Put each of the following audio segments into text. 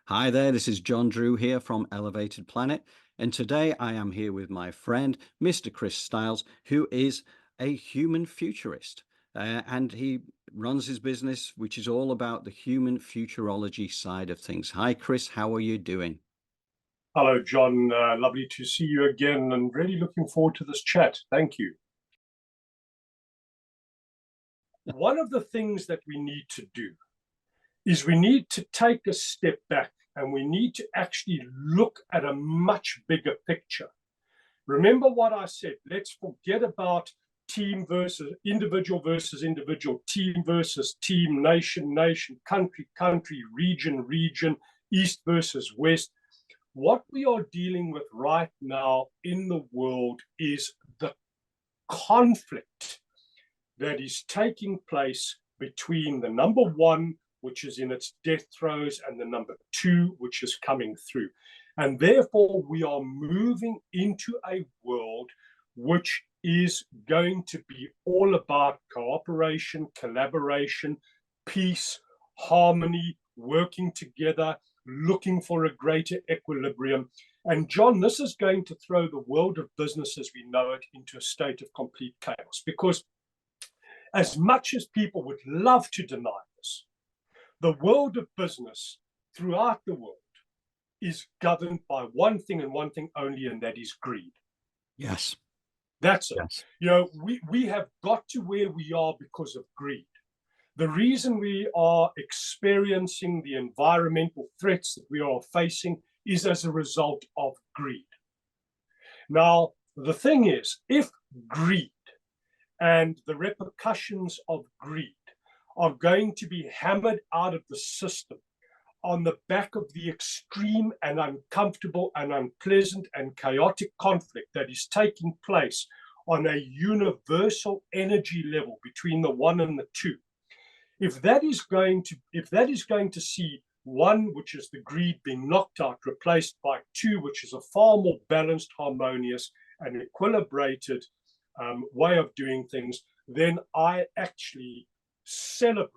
Hi there, this is John Drew here from Elevated Planet, and today I am here with my friend, Mr. Chris Stiles, who is a human futurist. And he runs his business, which is all about the human futurology side of things. Hi, Chris, how are you doing? Hello, John. Lovely to see you again and really looking forward to this chat. Thank you. One of the things that we need to do is we need to take a step back and we need to actually look at a much bigger picture. Remember what I said, let's forget about team versus individual, team versus team, nation, country, region, east versus west. What we are dealing with right now in the world is the conflict that is taking place between the number one, which is in its death throes, and the number two, which is coming through. And therefore, we are moving into a world which is going to be all about cooperation, collaboration, peace, harmony, working together, looking for a greater equilibrium. And John, this is going to throw the world of business as we know it into a state of complete chaos, because as much as people would love to deny this, the world of business throughout the world is governed by one thing and one thing only, and that is greed. Yes. That's it. Yes. We have got to where we are because of greed. The reason we are experiencing the environmental threats that we are facing is as a result of greed. Now, the thing is, if greed and the repercussions of greed are going to be hammered out of the system on the back of the extreme and uncomfortable and unpleasant and chaotic conflict that is taking place on a universal energy level between the one and the two, if that is going to see one, which is the greed, being knocked out, replaced by two, which is a far more balanced, harmonious, and equilibrated way of doing things, then I actually celebrate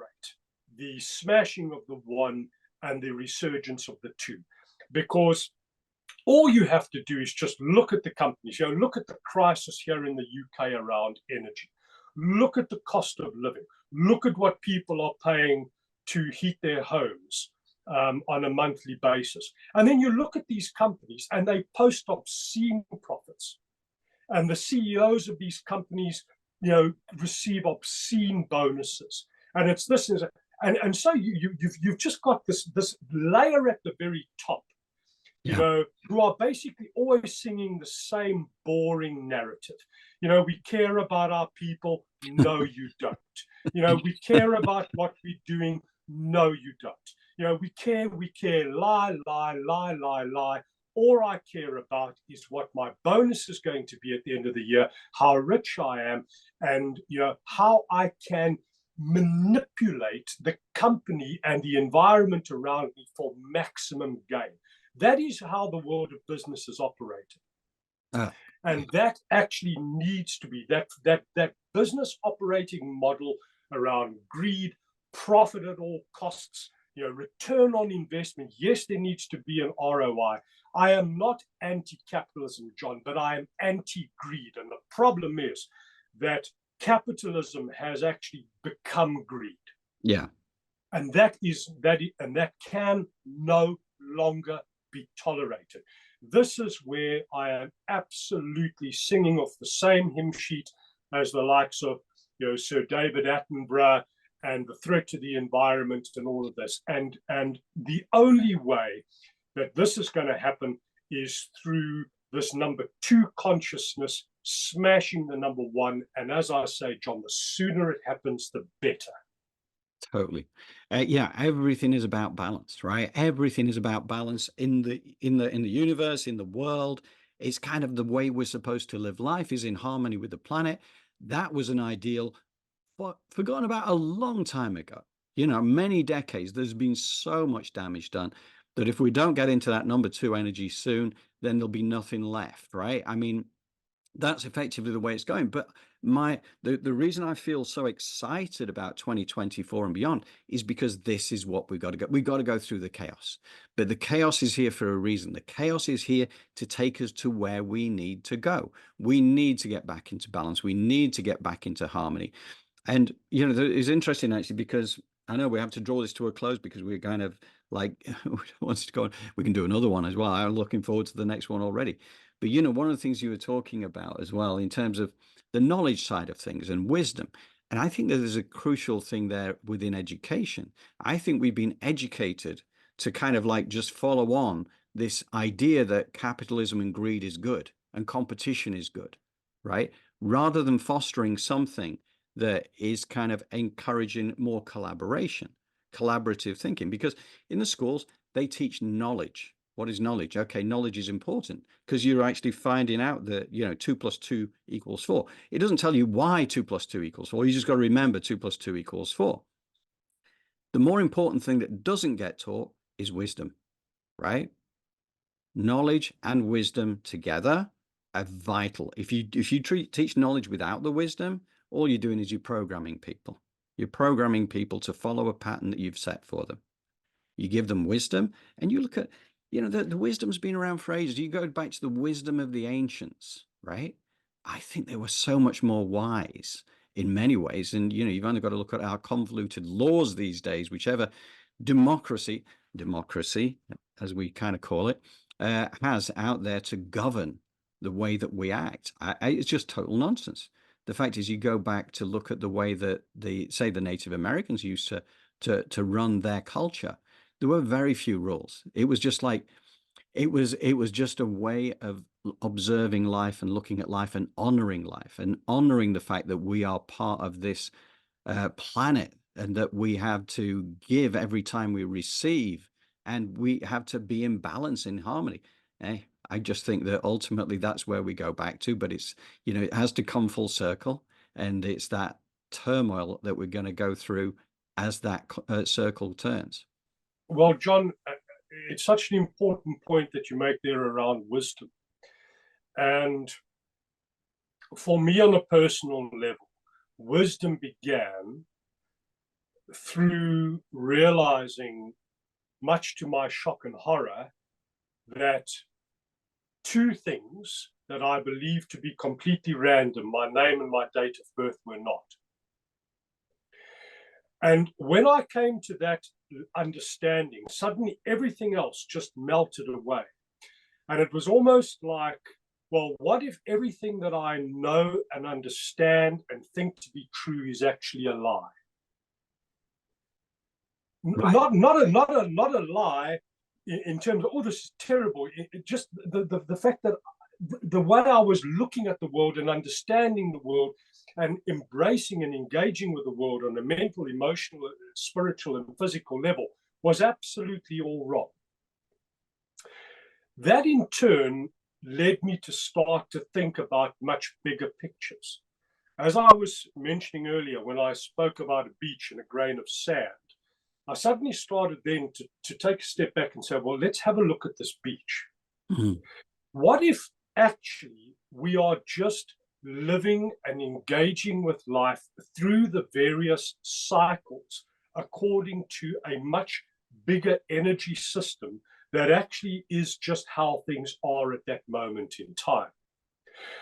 the smashing of the one and the resurgence of the two. Because all you have to do is just look at the companies. Look at the crisis here in the UK around energy. Look at the cost of living. Look at what people are paying to heat their homes on a monthly basis. And then you look at these companies and they post obscene profits. And the CEOs of these companies, receive obscene bonuses. And it's this, and so you've just got this layer at the very top, who are basically always singing the same boring narrative. We care about our people. No, you don't. We care about what we're doing. No, you don't. We care, lie. All I care about is what my bonus is going to be at the end of the year, how rich I am, and how I can manipulate the company and the environment around me for maximum gain. That is how the world of business is operating. And that actually needs to be that business operating model around greed, profit at all costs, return on investment. Yes, there needs to be an ROI. I am not anti-capitalism, John, but I am anti-greed. And the problem is that capitalism has actually become greed. Yeah. And that can no longer be tolerated. This is where I am absolutely singing off the same hymn sheet as the likes of Sir David Attenborough and the threat to the environment and all of this. And the only way that this is going to happen is through this number two consciousness smashing the number one. And as I say, John, the sooner it happens, the better. Totally. Yeah, everything is about balance, right? Everything is about balance in the universe, in the world. It's kind of the way we're supposed to live life, is in harmony with the planet. That was an ideal forgotten about a long time ago. Many decades. There's been so much damage done that if we don't get into that number two energy soon, then there'll be nothing left, right? I mean, that's effectively the way it's going. But The reason I feel so excited about 2024 and beyond is because this is what we've got to go. We've got to go through the chaos, but the chaos is here for a reason. The chaos is here to take us to where we need to go. We need to get back into balance. We need to get back into harmony. And it's interesting actually, because I know we have to draw this to a close because we're kind of like we don't want to go on. We can do another one as well. I'm looking forward to the next one already. But one of the things you were talking about as well in terms of the knowledge side of things and wisdom. And I think that there's a crucial thing there within education. I think we've been educated to kind of like just follow on this idea that capitalism and greed is good and competition is good, right? Rather than fostering something that is kind of encouraging more collaboration, collaborative thinking. Because in the schools, they teach knowledge. What is knowledge? Okay, knowledge is important because you're actually finding out that, 2 plus 2 equals 4. It doesn't tell you why 2 plus 2 equals 4. You just got to remember 2 plus 2 equals 4. The more important thing that doesn't get taught is wisdom, right? Knowledge and wisdom together are vital. If you teach knowledge without the wisdom, all you're doing is you're programming people. You're programming people to follow a pattern that you've set for them. You give them wisdom, and you look at, the wisdom's been around for ages. You go back to the wisdom of the ancients, right? I think they were so much more wise in many ways. And, you've only got to look at our convoluted laws these days, whichever democracy, as we kind of call it, has out there to govern the way that we act. It's just total nonsense. The fact is, you go back to look at the way that the Native Americans used to run their culture. There were very few rules. It was just like, it was just a way of observing life and looking at life and honoring the fact that we are part of this planet and that we have to give every time we receive, and we have to be in balance, in harmony. I just think that ultimately that's where we go back to, but it's, it has to come full circle, and it's that turmoil that we're going to go through as that circle turns. Well, John, it's such an important point that you make there around wisdom. And for me, on a personal level, wisdom began through realizing, much to my shock and horror, that two things that I believe to be completely random, my name and my date of birth, were not. And when I came to that understanding, suddenly everything else just melted away. And it was almost like, well, what if everything that I know and understand and think to be true is actually a lie? Right. Not a lie in terms of, oh, this is terrible. Just the fact that the way I was looking at the world and understanding the world and embracing and engaging with the world on a mental, emotional, spiritual, and physical level was absolutely all wrong. That in turn led me to start to think about much bigger pictures. As I was mentioning earlier, when I spoke about a beach and a grain of sand, I suddenly started then to take a step back and say, well, let's have a look at this beach. Mm-hmm. What if actually we are just living and engaging with life through the various cycles according to a much bigger energy system that actually is just how things are at that moment in time?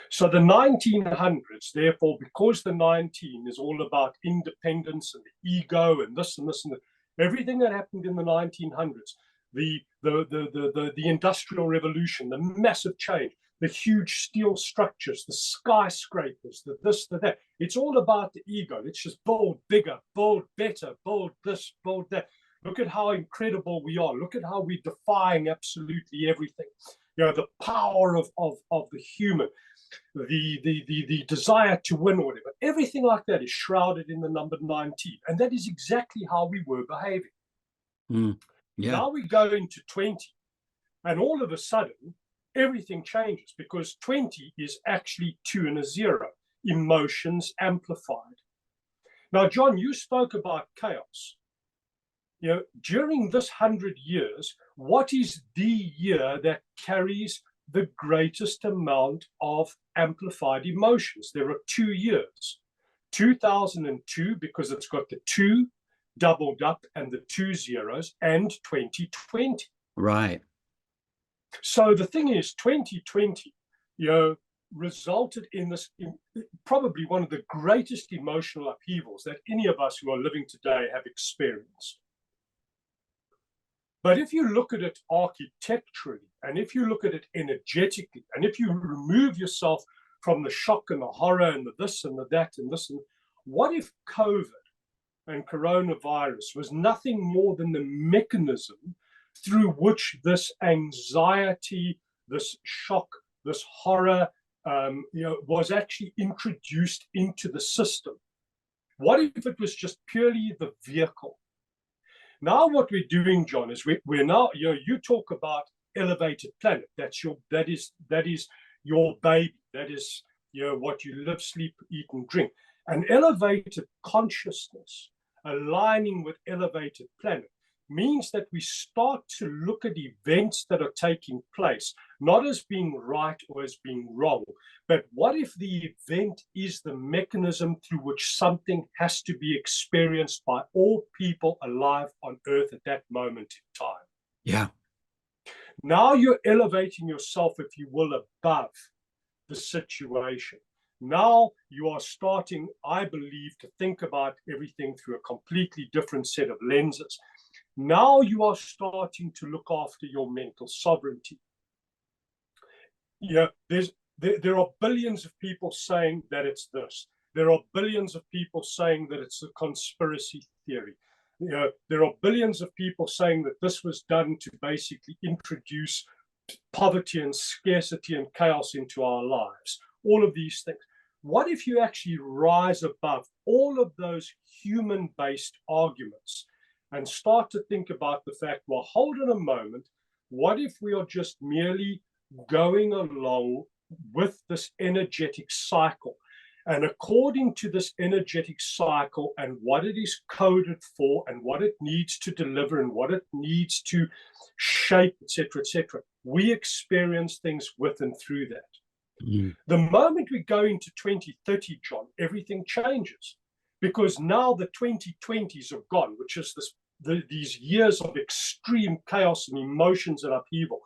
So the 1900s, therefore, because the 19 is all about independence and the ego and this and this and that, everything that happened in the 1900s, the Industrial Revolution, the massive change, the huge steel structures, the skyscrapers, the this, the that. It's all about the ego. Let's just build bigger, build better, build this, build that. Look at how incredible we are. Look at how we're defying absolutely everything. The power of the human, the desire to win, or whatever. Everything like that is shrouded in the number 19. And that is exactly how we were behaving. Yeah. Now we go into 20, and all of a sudden, everything changes, because 20 is actually 2 and a 0, emotions amplified. Now, John, you spoke about chaos. During this 100 years, what is the year that carries the greatest amount of amplified emotions. There are 2 years, 2002, because it's got the 2 doubled up and the 2 zeros, and 2020. Right. So the thing is, 2020, resulted in this, probably one of the greatest emotional upheavals that any of us who are living today have experienced. But if you look at it architecturally, and if you look at it energetically, and if you remove yourself from the shock and the horror and the this and the that and this, and what if COVID and coronavirus was nothing more than the mechanism through which this anxiety, this shock, this horror, was actually introduced into the system? What if it was just purely the vehicle? Now what we're doing, John, is we're now, you talk about elevated planet. That is your baby. That is, what you live, sleep, eat, and drink. An elevated consciousness aligning with elevated planet means that we start to look at events that are taking place, not as being right or as being wrong, but what if the event is the mechanism through which something has to be experienced by all people alive on Earth at that moment in time? Yeah. Now you're elevating yourself, if you will, above the situation. Now you are starting, I believe, to think about everything through a completely different set of lenses. Now you are starting to look after your mental sovereignty. There are billions of people saying that it's this. There are billions of people saying that it's a conspiracy theory. There are billions of people saying that this was done to basically introduce poverty and scarcity and chaos into our lives. All of these things. What if you actually rise above all of those human-based arguments and start to think about the fact, well, hold on a moment, what if we are just merely going along with this energetic cycle? And according to this energetic cycle and what it is coded for and what it needs to deliver and what it needs to shape, etc., we experience things with and through that. The moment we go into 2030, John, everything changes, because now the 2020s are gone, which is these years of extreme chaos and emotions and upheaval.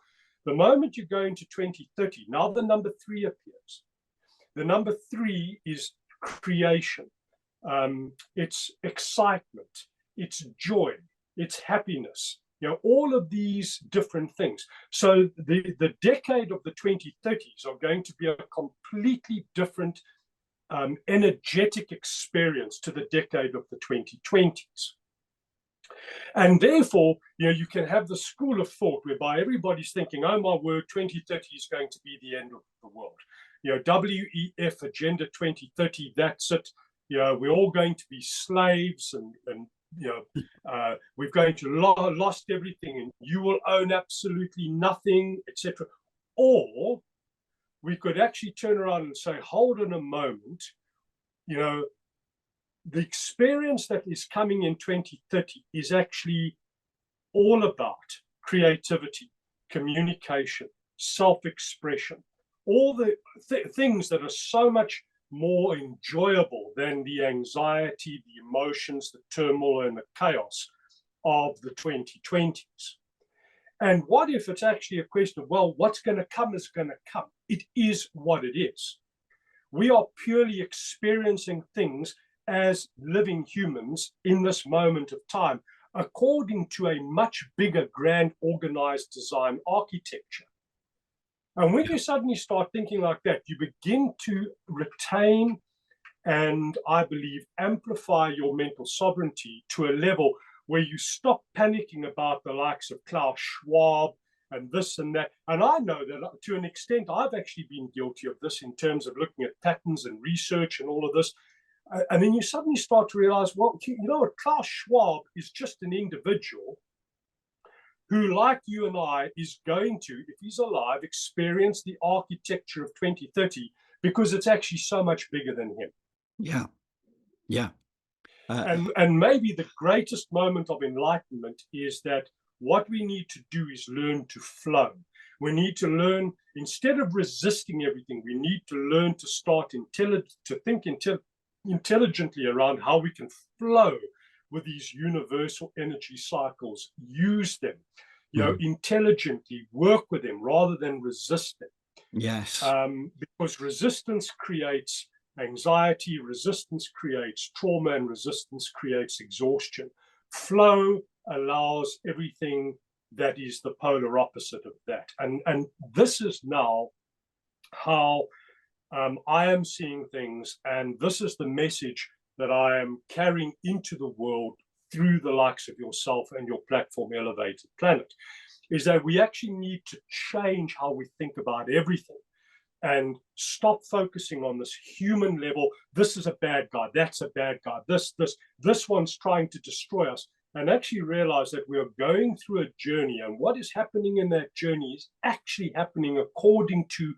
The moment you go into 2030, now the number 3 appears. The number 3 is creation. It's excitement, it's joy, it's happiness. All of these different things. So the decade of the 2030s are going to be a completely different energetic experience to the decade of the 2020s. And therefore, you can have the school of thought whereby everybody's thinking, oh my word, 2030 is going to be the end of the world. WEF, Agenda 2030, that's it. We're all going to be slaves and we're going to lost everything and you will own absolutely nothing, etc. Or we could actually turn around and say, hold on a moment, the experience that is coming in 2030 is actually all about creativity, communication, self-expression, all the things that are so much more enjoyable than the anxiety, the emotions, the turmoil, and the chaos of the 2020s. And what if it's actually a question of, well, what's going to come is going to come. It is what it is. We are purely experiencing things as living humans in this moment of time, according to a much bigger, grand, organized design architecture. And when you suddenly start thinking like that, you begin to retain and, I believe, amplify your mental sovereignty to a level where you stop panicking about the likes of Klaus Schwab and this and that. And I know that to an extent, I've actually been guilty of this in terms of looking at patterns and research and all of this. And then you suddenly start to realize, well, what, Klaus Schwab is just an individual who, like you and I, is going to, if he's alive, experience the architecture of 2030 because it's actually so much bigger than him. Yeah. Yeah. And maybe the greatest moment of enlightenment is that what we need to do is learn to flow. We need to learn, instead of resisting everything, we need to learn to start to think intelligently around how we can flow with these universal energy cycles, use them, intelligently work with them rather than resist them. Yes. Because resistance creates anxiety, resistance creates trauma, and resistance creates exhaustion. Flow allows everything that is the polar opposite of that. And this is now how I am seeing things, and this is the message that I am carrying into the world through the likes of yourself and your platform, Elevated Planet, is that we actually need to change how we think about everything and stop focusing on this human level. This is a bad guy, that's a bad guy, this one's trying to destroy us, and actually realize that we are going through a journey, and what is happening in that journey is actually happening according to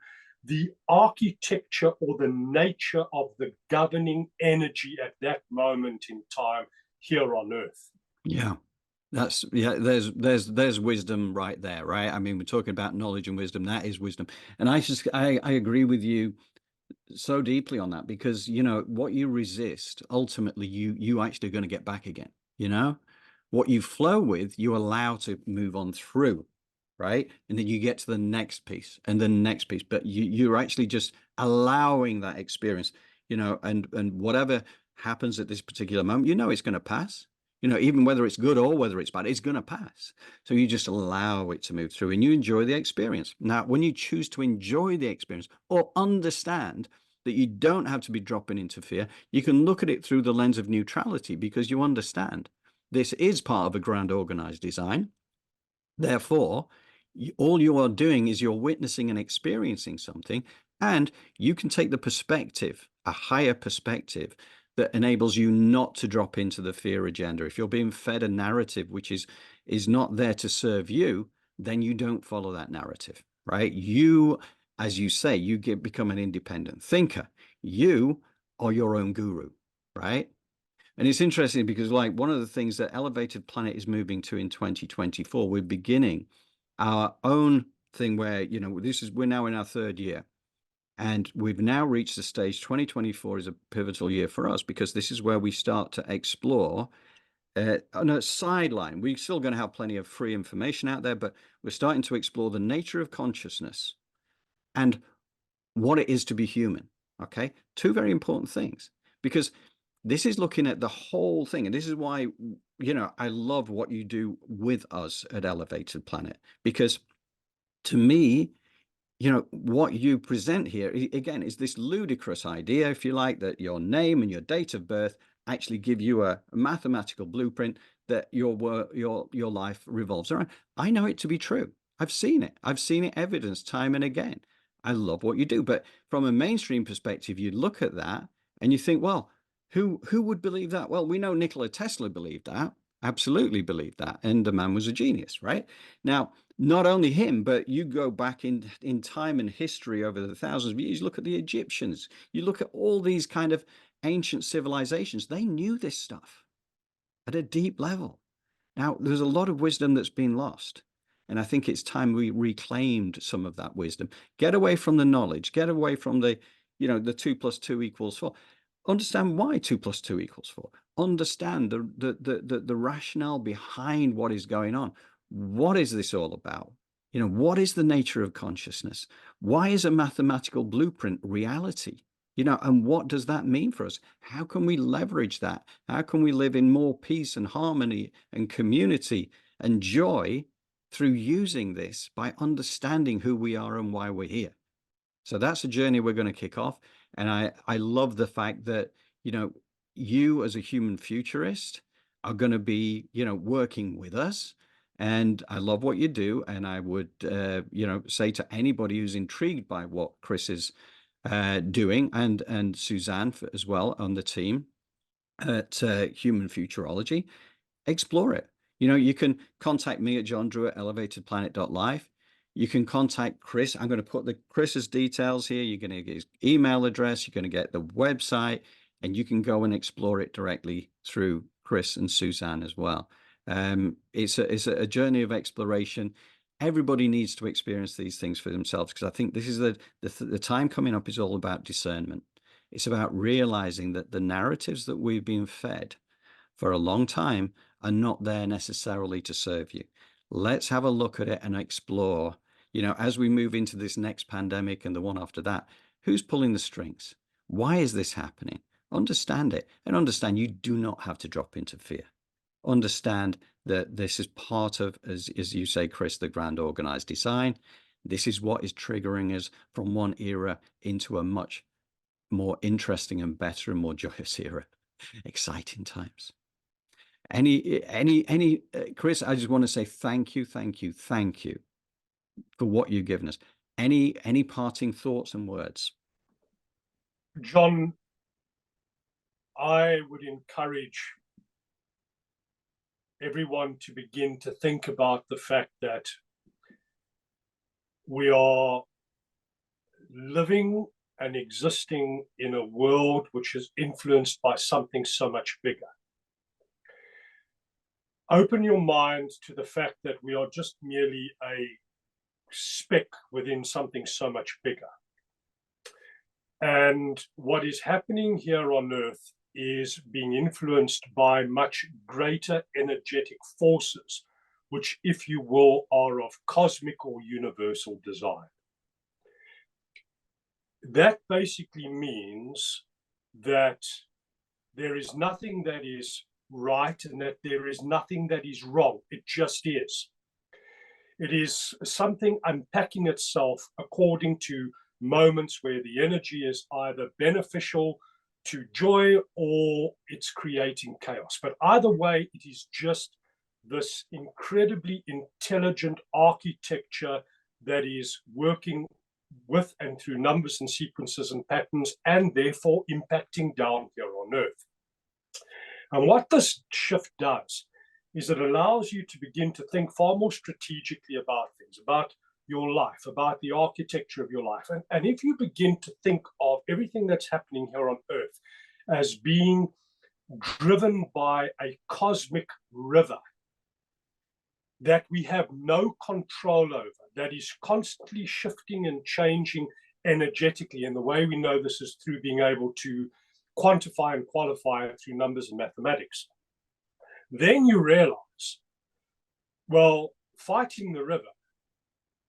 the architecture or the nature of the governing energy at that moment in time here on Earth. Yeah. There's wisdom right there, right? I mean, we're talking about knowledge and wisdom. That is wisdom. And I agree with you so deeply on that, because what you resist, ultimately you actually going to get back again. What you flow with, you allow to move on through, right? And then you get to the next piece and the next piece, but you're actually just allowing that experience, and whatever happens at this particular moment, it's going to pass. Even whether it's good or whether it's bad, it's going to pass. So you just allow it to move through and you enjoy the experience. Now, when you choose to enjoy the experience or understand that you don't have to be dropping into fear, you can look at it through the lens of neutrality, because you understand this is part of a grand organized design. Therefore, all you are doing is you're witnessing and experiencing something, and you can take the perspective, a higher perspective, that enables you not to drop into the fear agenda. If you're being fed a narrative which is not there to serve you, then you don't follow that narrative, right? You, as you say, you become an independent thinker. You are your own guru, right? And it's interesting because, like, one of the things that Elevated Planet is moving to in 2024, we're beginning our own thing where, we're now in our third year. And we've now reached the stage. 2024 is a pivotal year for us, because this is where we start to explore on a sideline. We're still going to have plenty of free information out there, but we're starting to explore the nature of consciousness and what it is to be human. Okay, two very important things, because this is looking at the whole thing. And this is why, I love what you do with us at Elevated Planet, because to me, what you present here, again, is this ludicrous idea, if you like, that your name and your date of birth actually give you a mathematical blueprint that your life revolves around. I know it to be true. I've seen it. I've seen it evidenced time and again. I love what you do. But from a mainstream perspective, you look at that and you think, well, who would believe that? Well, we know Nikola Tesla believed that. Absolutely believed that. And the man was a genius, right? Now, not only him, but you go back in time and history over the thousands of years, look at the Egyptians, you look at all these kind of ancient civilizations, they knew this stuff at a deep level. Now, there's a lot of wisdom that's been lost. And I think it's time we reclaimed some of that wisdom. Get away from the knowledge, get away from the 2 + 2 = 4. Understand why 2 + 2 = 4. Understand the rationale behind what is going on. What is this all about? What is the nature of consciousness? Why is a mathematical blueprint reality? And what does that mean for us? How can we leverage that? How can we live in more peace and harmony and community and joy through using this, by understanding who we are and why we're here? So that's a journey we're going to kick off. And I love the fact that, you as a human futurist are going to be, working with us. And I love what you do. And I would, say to anybody who's intrigued by what Chris is doing, and Suzanne as well on the team at Human Futurology, explore it. You can contact me at johndrew@elevatedplanet.life. You can contact Chris. I'm going to put Chris's details here. You're going to get his email address. You're going to get the website, and you can go and explore it directly through Chris and Suzanne as well. It's a journey of exploration. everybody needs to experience these things for themselves, because I think this is the time coming up is all about discernment. It's about realizing that the narratives that we've been fed for a long time are not there necessarily to serve you. Let's have a look at it and explore, as we move into this next pandemic and the one after that, who's pulling the strings? Why is this happening? Understand it, and understand you do not have to drop into fear. Understand that this is part of, as you say, Chris, the grand organized design. This is what is triggering us from one era into a much more interesting and better and more joyous era. Exciting times. Chris, I just want to say thank you for what you've given us. Any parting thoughts and words? John, I would encourage everyone to begin to think about the fact that we are living and existing in a world which is influenced by something so much bigger. Open your mind to the fact that we are just merely a speck within something so much bigger. And what is happening here on Earth is being influenced by much greater energetic forces, which, if you will, are of cosmic or universal design. That basically means that there is nothing that is right and that there is nothing that is wrong. It just is. It is something unpacking itself according to moments where the energy is either beneficial to joy or it's creating chaos. But either way, it is just this incredibly intelligent architecture that is working with and through numbers and sequences and patterns, and therefore impacting down here on Earth. And what this shift does is it allows you to begin to think far more strategically about things, about your life, about the architecture of your life. And if you begin to think of everything that's happening here on Earth as being driven by a cosmic river that we have no control over, that is constantly shifting and changing energetically. And the way we know this is through being able to quantify and qualify it through numbers and mathematics. Then you realize, well, fighting the river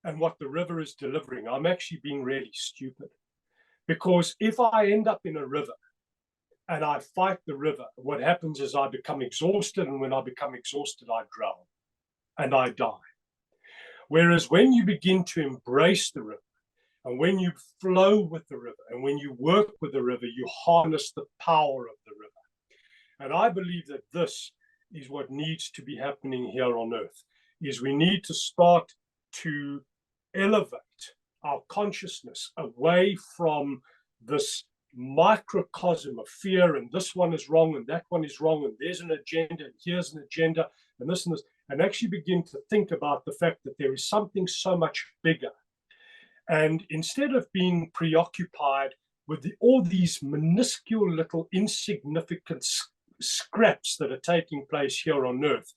and what the river is delivering, I'm actually being really stupid. Because if I end up in a river and I fight the river, what happens is I become exhausted, and when I become exhausted, I drown and I die. Whereas when you begin to embrace the river, and when you flow with the river, and when you work with the river, you harness the power of the river. And I believe that this is what needs to be happening here on Earth, is we need to start to elevate our consciousness away from this microcosm of fear, and this one is wrong, and that one is wrong, and there's an agenda, and here's an agenda, and this, and actually begin to think about the fact that there is something so much bigger. And instead of being preoccupied with all these minuscule little insignificant scraps that are taking place here on Earth,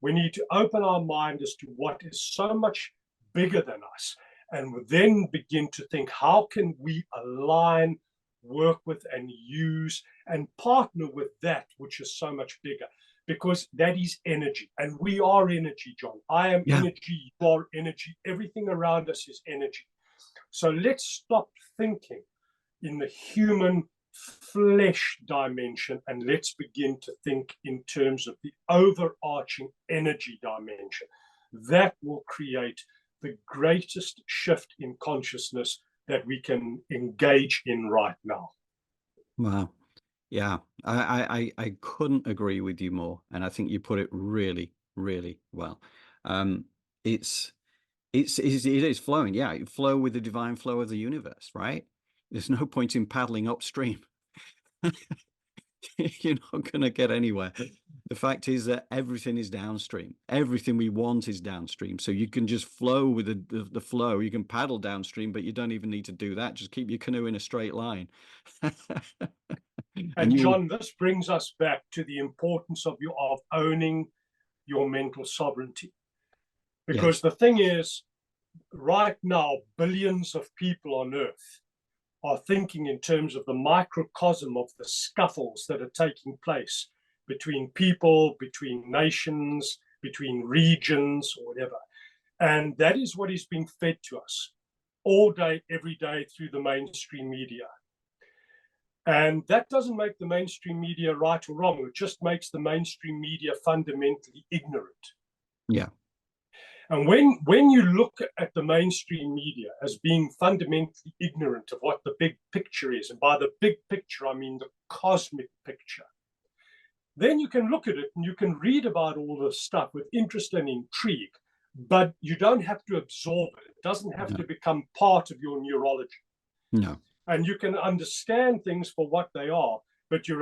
we need to open our mind as to what is so much bigger than us, and then begin to think, how can we align, work with, and use and partner with that which is so much bigger? Because that is energy, and we are energy, John. I am energy, you are energy. Everything around us is energy. So let's stop thinking in the human flesh dimension, and let's begin to think in terms of the overarching energy dimension. That will create the greatest shift in consciousness that we can engage in right now. Wow. Yeah, I couldn't agree with you more, and I think you put it really, really well. It is flowing. Yeah, you flow with the divine flow of the universe, right? There's no point in paddling upstream. You're not going to get anywhere. The fact is that everything is downstream. Everything we want is downstream. So you can just flow with the flow. You can paddle downstream, but you don't even need to do that. Just keep your canoe in a straight line. And John, this brings us back to the importance of owning your mental sovereignty. Because the thing is, right now, billions of people on Earth are thinking in terms of the microcosm of the scuffles that are taking place between people, between nations, between regions, or whatever. And that is what is being fed to us all day, every day through the mainstream media. And that doesn't make the mainstream media right or wrong. It just makes the mainstream media fundamentally ignorant. Yeah. And when you look at the mainstream media as being fundamentally ignorant of what the big picture is, and by the big picture, I mean the cosmic picture, then you can look at it and you can read about all this stuff with interest and intrigue, but you don't have to absorb it. It doesn't have to become part of your neurology. No. And you can understand things for what they are, but you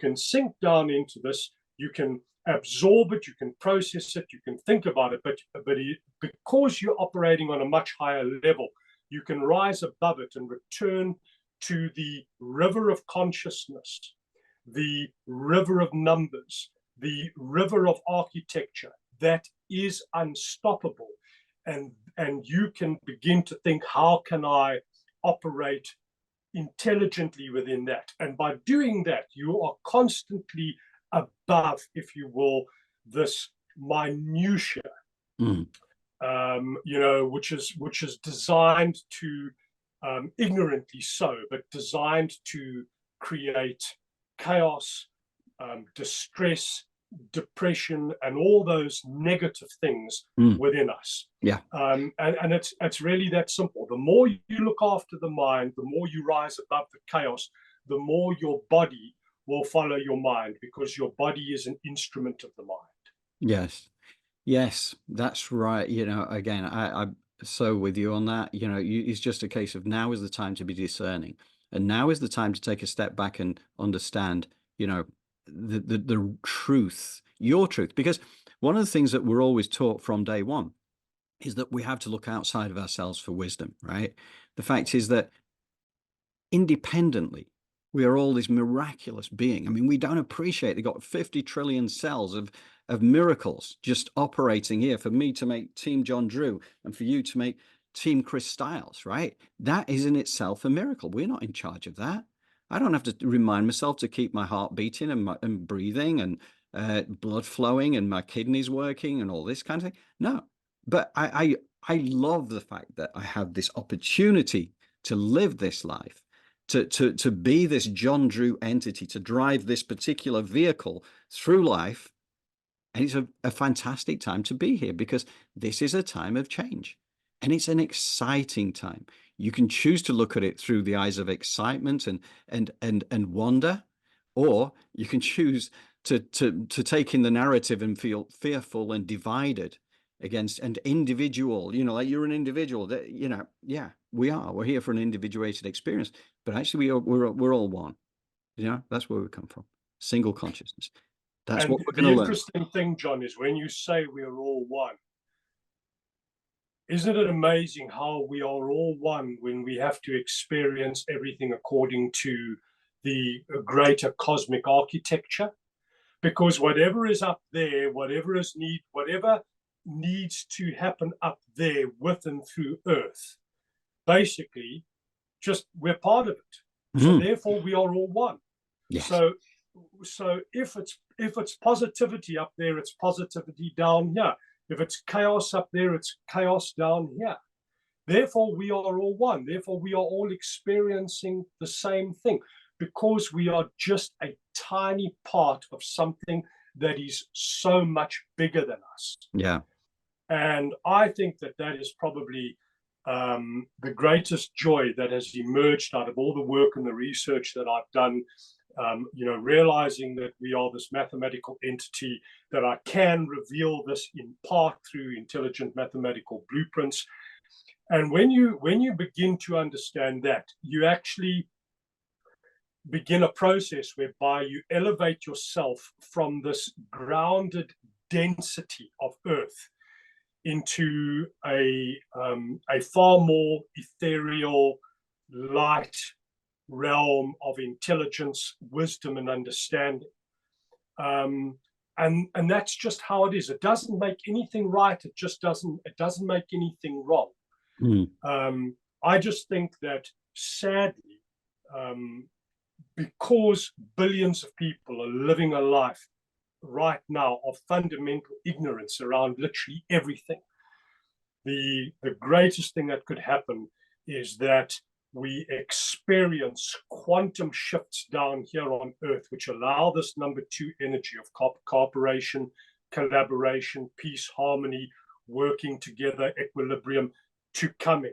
can sink down into this. You can absorb it, you can process it, you can think about it, but because you're operating on a much higher level, you can rise above it and return to the river of consciousness, the river of numbers, the river of architecture that is unstoppable. And you can begin to think, how can I operate intelligently within that? And by doing that, you are constantly above, if you will, this minutia, which is designed to, ignorantly so, but designed to create chaos, distress, depression, and all those negative things within us. Yeah. And it's really that simple. The more you look after the mind, the more you rise above the chaos, the more your body will follow your mind, because your body is an instrument of the mind. Yes. Yes, that's right. Again, I'm so with you on that. It's just a case of now is the time to be discerning, and now is the time to take a step back and understand, the truth, your truth. Because one of the things that we're always taught from day one is that we have to look outside of ourselves for wisdom, right? The fact is that independently, we are all this miraculous being. I mean, we don't appreciate they've got 50 trillion cells of miracles just operating here for me to make Team John Drew and for you to make Team Chris Styles, right? That is in itself a miracle. We're not in charge of that. I don't have to remind myself to keep my heart beating and breathing and blood flowing and my kidneys working and all this kind of thing. No, but I love the fact that I have this opportunity to live this life, to be this John Drew entity, to drive this particular vehicle through life. And it's a fantastic time to be here, because this is a time of change, and it's an exciting time. You can choose to look at it through the eyes of excitement and wonder, or you can choose to take in the narrative and feel fearful and divided against an individual, like you're an individual that, yeah, we're here for an individuated experience, but actually we're all one. That's where we come from. Single consciousness. That's And what we're the going to learn. interesting thing, John, is when you say we're all one, isn't it amazing how we are all one when we have to experience everything according to the greater cosmic architecture? Because whatever is up there, whatever needs to happen up there with and through Earth, basically, just we're part of it. So therefore, we are all one. Yes. So if it's positivity up there, it's positivity down here. If it's chaos up there, it's chaos down here. Therefore, we are all one. Therefore, we are all experiencing the same thing, because we are just a tiny part of something that is so much bigger than us. Yeah. And I think that is probably the greatest joy that has emerged out of all the work and the research that I've done. Realizing that we are this mathematical entity, that I can reveal this in part through intelligent mathematical blueprints. And when you begin to understand that, you actually begin a process whereby you elevate yourself from this grounded density of Earth into a far more ethereal, light realm of intelligence, wisdom, and understanding. and that's just how it is. It doesn't make anything right. It just doesn't make anything wrong. I just think that sadly, because billions of people are living a life right now of fundamental ignorance around literally everything, the greatest thing that could happen is that we experience quantum shifts down here on Earth, which allow this number two energy of cooperation, collaboration, peace, harmony, working together, equilibrium to come in.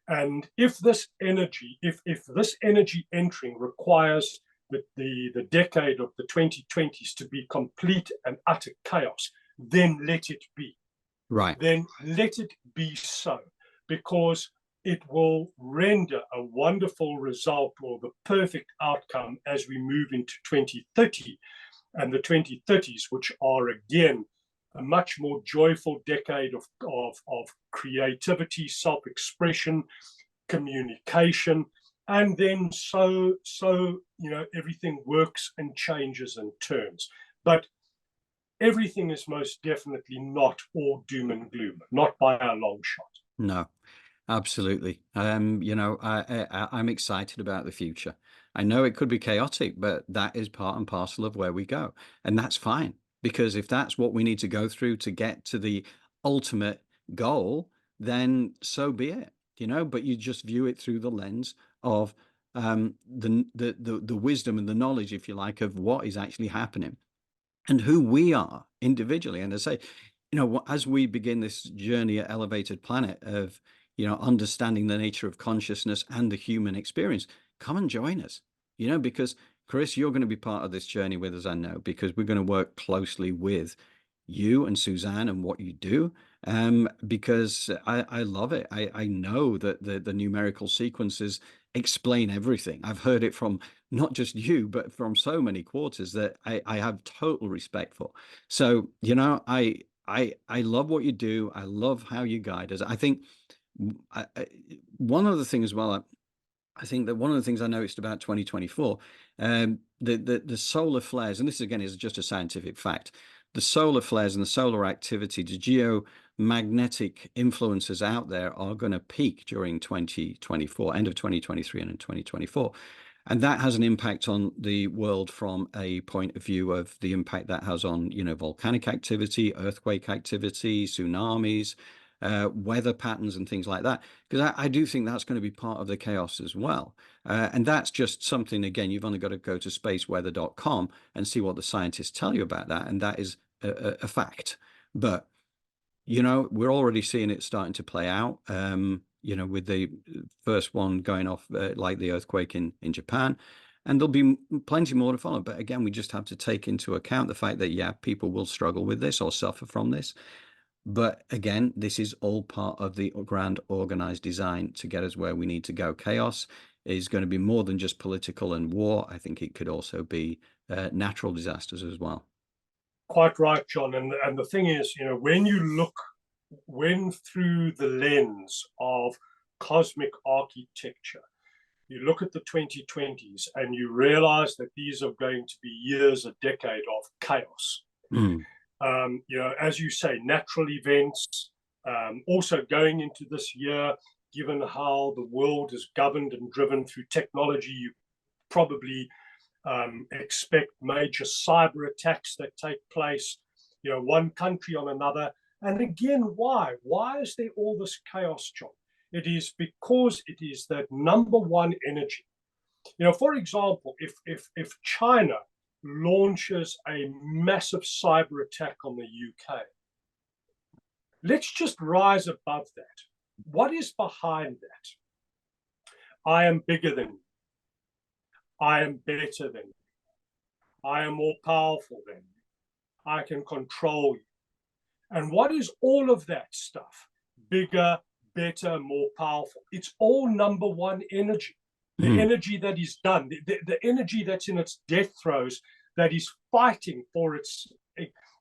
And if this energy, if this energy entering requires the decade of the 2020s to be complete and utter chaos, then let it be. Right. Then let it be so, because it will render a wonderful result or the perfect outcome as we move into 2030 and the 2030s, which are again a much more joyful decade of creativity, self-expression, communication, and then so everything works and changes and turns. But everything is most definitely not all doom and gloom, not by a long shot. No, absolutely. I'm excited about the future. I know it could be chaotic, but that is part and parcel of where we go. And that's fine, because if that's what we need to go through to get to the ultimate goal, then so be it, but you just view it through the lens of the wisdom and the knowledge, if you like, of what is actually happening and who we are individually. And I say, as we begin this journey at Elevated Planet of, understanding the nature of consciousness and the human experience, come and join us, because Chris, you're going to be part of this journey with us, I know, because we're going to work closely with you and Suzanne and what you do, because I love it. I know that the numerical sequences explain everything. I've heard it from not just you, but from so many quarters that I have total respect for. So, I love what you do. I love how you guide us. I think one of the things as well, I think that one of the things I noticed about 2024, the solar flares, and this again is just a scientific fact, the solar flares and the solar activity, the geomagnetic influences out there are going to peak during 2024, end of 2023 and in 2024. And that has an impact on the world from a point of view of the impact that has on, volcanic activity, earthquake activity, tsunamis, weather patterns and things like that, because I do think that's going to be part of the chaos as well. And that's just something, again, you've only got to go to spaceweather.com and see what the scientists tell you about that. And that is a fact. But, we're already seeing it starting to play out, with the first one going off like the earthquake in Japan. And there'll be plenty more to follow. But again, we just have to take into account the fact that, yeah, people will struggle with this or suffer from this. But again, this is all part of the grand organized design to get us where we need to go. Chaos is going to be more than just political and war. I think it could also be natural disasters as well. Quite right, John. And the thing is, when through the lens of cosmic architecture, you look at the 2020s and you realize that these are going to be years, a decade of chaos. As you say, natural events, also going into this year, given how the world is governed and driven through technology, you probably expect major cyber attacks that take place, one country on another. And again, why? Why is there all this chaos, John? It is because it is that number one energy. For example, if China launches a massive cyber attack on the UK, let's just rise above that. What is behind that? I am bigger than you. I am better than you. I am more powerful than you. I can control you. And what is all of that stuff? Bigger, better, more powerful. It's all number one energy. The energy that is done, the energy that's in its death throes, that is fighting for its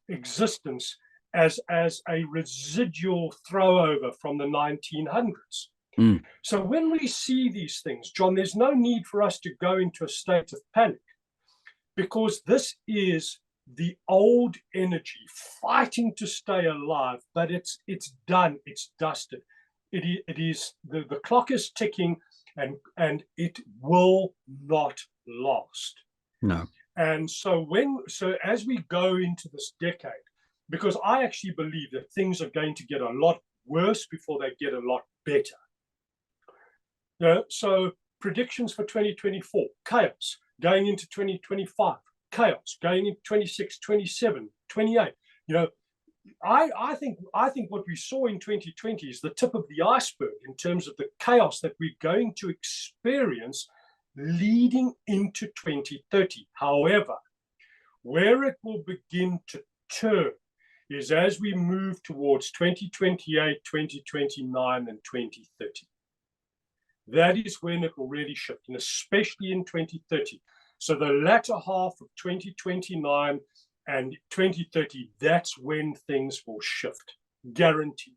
existence as a residual throwover from the 1900s. So when we see these things, John, there's no need for us to go into a state of panic, because this is the old energy fighting to stay alive, but it's done, it's dusted. It is the clock is ticking, and it will not last. No. And so as we go into this decade, because I actually believe that things are going to get a lot worse before they get a lot better. So predictions for 2024, chaos. Going into 2025, chaos. Going into 26, 27, 28. I think what we saw in 2020 is the tip of the iceberg in terms of the chaos that we're going to experience leading into 2030. However, where it will begin to turn is as we move towards 2028, 2029, and 2030. That is when it will really shift, and especially in 2030. So the latter half of 2029 and 2030, that's when things will shift, guaranteed.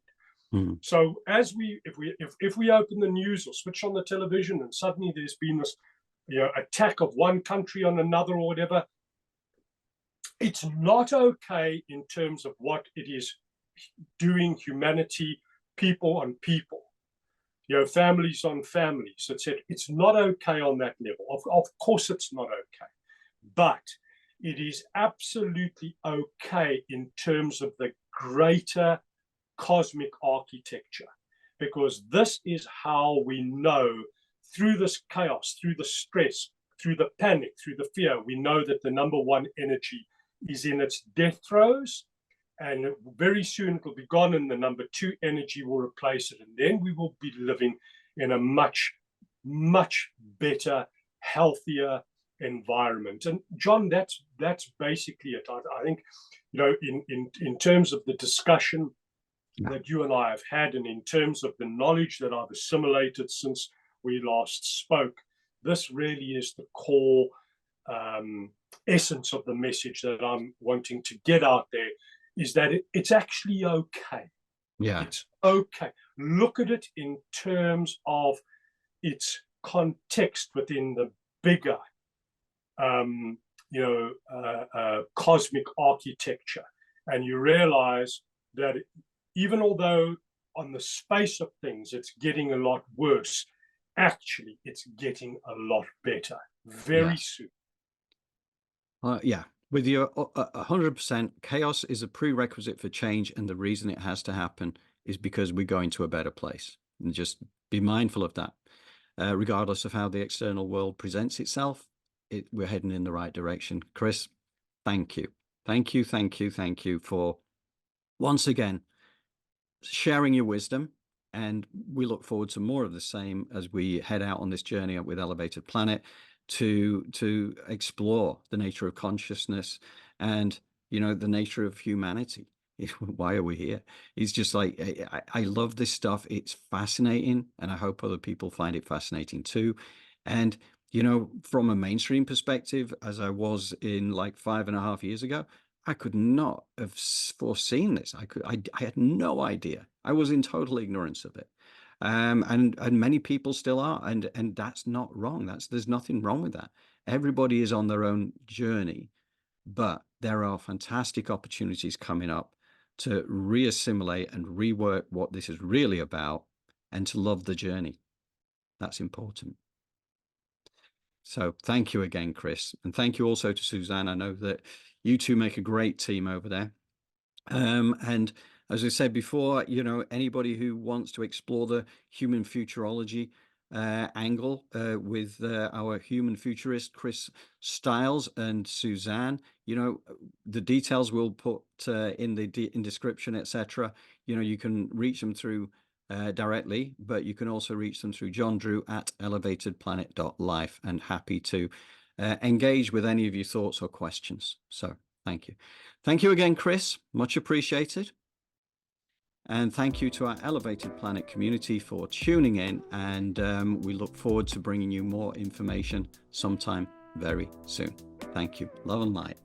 Mm. So if we open the news or switch on the television and suddenly there's been this attack of one country on another or whatever, it's not okay in terms of what it is doing humanity, people on people, families on families, etc. It's not okay on that level. Of course it's not okay. But it is absolutely okay in terms of the greater cosmic architecture, because this is how we know, through this chaos, through the stress, through the panic, through the fear, we know that the number one energy is in its death throes, and very soon it will be gone, and the number two energy will replace it, and then we will be living in a much, much better, healthier environment. And John, that's basically it. I think, in terms of the discussion that you and I have had, and in terms of the knowledge that I've assimilated since we last spoke, this really is the core essence of the message that I'm wanting to get out there, is that it's actually okay. Yeah. It's okay. Look at it in terms of its context within the bigger cosmic architecture, and you realize that even although on the space of things it's getting a lot worse, actually it's getting a lot better very soon. Yeah, with you 100%. Chaos is a prerequisite for change, and the reason it has to happen is because we're going to a better place. And just be mindful of that. Regardless of how the external world presents itself, we're heading in the right direction. Chris, thank you. Thank you for once again sharing your wisdom, and we look forward to more of the same as we head out on this journey with Elevated Planet to explore the nature of consciousness and the nature of humanity. Why are we here? It's just like, I love this stuff. It's fascinating, and I hope other people find it fascinating too. And from a mainstream perspective, as I was in like 5.5 years ago, I could not have foreseen this. I had no idea. I was in total ignorance of it. And many people still are, and that's not wrong. There's nothing wrong with that. Everybody is on their own journey, but there are fantastic opportunities coming up to reassimilate and rework what this is really about, and to love the journey. That's important. So thank you again, Chris, and thank you also to Suzanne. I know that you two make a great team over there. And as I said before, anybody who wants to explore the human futurology angle with our human futurist, Chris Stiles and Suzanne, the details we'll put in the description, etc. You can reach them through directly, but you can also reach them through John Drew at elevatedplanet.life, and happy to engage with any of your thoughts or questions. So thank you. Thank you again, Chris. Much appreciated. And thank you to our Elevated Planet community for tuning in. And we look forward to bringing you more information sometime very soon. Thank you. Love and light.